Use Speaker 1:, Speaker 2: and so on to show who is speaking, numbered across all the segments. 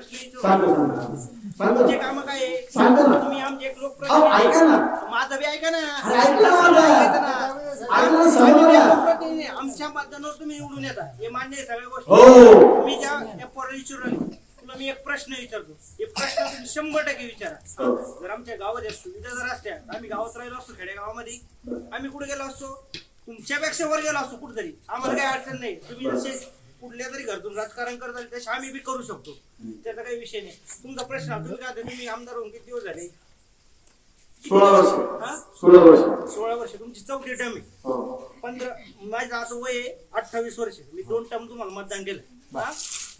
Speaker 1: प्रश्न विचारू.
Speaker 2: सांगतो
Speaker 1: तुमचे काम काय आहे?
Speaker 2: सांगतो ना.
Speaker 1: तुम्ही आमचे एक
Speaker 2: अहो,
Speaker 1: लोकप्रतिनिधी.
Speaker 2: ऐका ना.
Speaker 1: माझं बी ऐका ना.
Speaker 2: अरे ऐका ना
Speaker 1: ऐका
Speaker 2: माझं.
Speaker 1: ना.
Speaker 2: ऐका ना, समोर
Speaker 1: आम्ही
Speaker 2: या.
Speaker 1: लोकप्रतिनिधी. आमच्या मतदानावर तुम्ही निवडून येता हे मान्य आहे सगळ्या गोष्टी.
Speaker 2: हो.
Speaker 1: मी त्या पोराला विचारू राहिले. तुला मी एक प्रश्न विचारतो. हे प्रश्न तुम्ही 100% विचारा.
Speaker 2: हो.
Speaker 1: जर आमच्या गावात या सुविधा जर असत्या आम्ही गावात राहिलो असतो खेड्या गावामध्ये आम्ही कुठे गेलो असतो तुमच्यापेक्षा वर गेलो असतो कुठेतरी आम्हाला काही अडचण नाही. तुम्ही जसे कुठल्या तरी घरातून राजकारण करताल तसे आम्ही बी करू शकतो. त्याचा काही विषय नाही. तुमचा प्रश्न हा, तुम्ही काय तुम्ही आमदार होऊन किती दिवस झाले?
Speaker 2: 16 वर्ष.
Speaker 1: हा?
Speaker 2: 16 वर्ष.
Speaker 1: 16 वर्ष. तुमची 4थी टर्म आहे.
Speaker 2: हो.
Speaker 1: 15 माझं आता वय आहे 28 वर्ष. मी 2 टर्म तुम्हाला मतदान केलं. हा?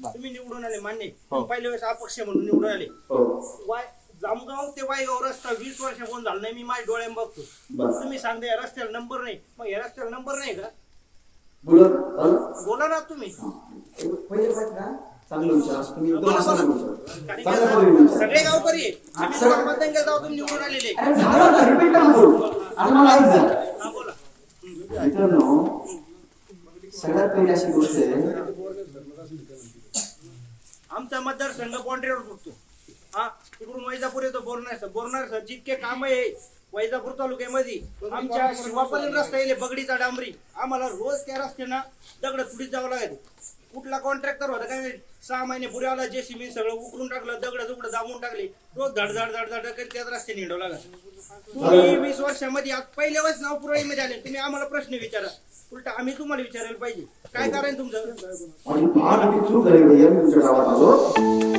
Speaker 1: तुम्ही निवडून आले मान्य आहे. तुम्ही पहिल्या वेळेस अपक्ष म्हणून निवडून आले.
Speaker 2: हो.
Speaker 1: जामगाव ते वायगाव रस्ता 20 वर्ष कोण झालं नाही मी माझ्या डोळ्याने बघतो.
Speaker 2: बरं.
Speaker 1: तुम्ही सांगता या रस्त्याला नंबर नाही मग या रस्त्याला नंबर नाही का?
Speaker 2: बोला.
Speaker 1: बोला ना तुम्ही.
Speaker 2: पहिले पाहिजे ना चांगलं विचार असं तुम्ही एकदम
Speaker 1: बोला,
Speaker 2: असं
Speaker 1: बोला.
Speaker 2: विचार
Speaker 1: कारण
Speaker 2: चांगलं
Speaker 1: की
Speaker 2: पद्धतीने विचार.
Speaker 1: सगळे गावकरी आहे. आम्ही
Speaker 2: सर-
Speaker 1: तुम्हाला मतदान केलं तेव्हा तुम्ही निवडून आलेले.
Speaker 2: अरे झालं ना रिपीट नका करू. आता मला ऐक जा.
Speaker 1: हा बोला.
Speaker 2: मित्रांनो सगळ्यात पहिली अशी गोष्ट आहे
Speaker 1: आमचा मतदारसंघ बाउंड्रीवर फुटतो. हा तिकडून वैजापूर येतो बोरणार बोरणार जितके काम आहे वैजापूर तालुक्यामध्ये आमच्या शिवापर्यंत रस्ता येईल बगडीचा डांबरी आम्हाला रोज त्या रस्त्यानं दगड तुडीत जावं लागेल. कुठला कॉन्ट्रॅक्टर होता काय 6 महिने पुढे आला जेसीबी सगळं उकरून टाकलं दगड दुगड दाबून टाकले रोज धड धड धड धड करीत त्याच रस्त्याने हिंडव लागला. तुम्ही 20 वर्षामध्ये आज पहिल्या वेळेस नाव पुरवळीमध्ये आले तुम्ही आम्हाला प्रश्न विचारा उलटा आम्ही तुम्हाला विचारायला पाहिजे काय कारण तुमचं.
Speaker 2: आणि फार मोठी चूक झाली भैया मी तुमच्या गावात आलो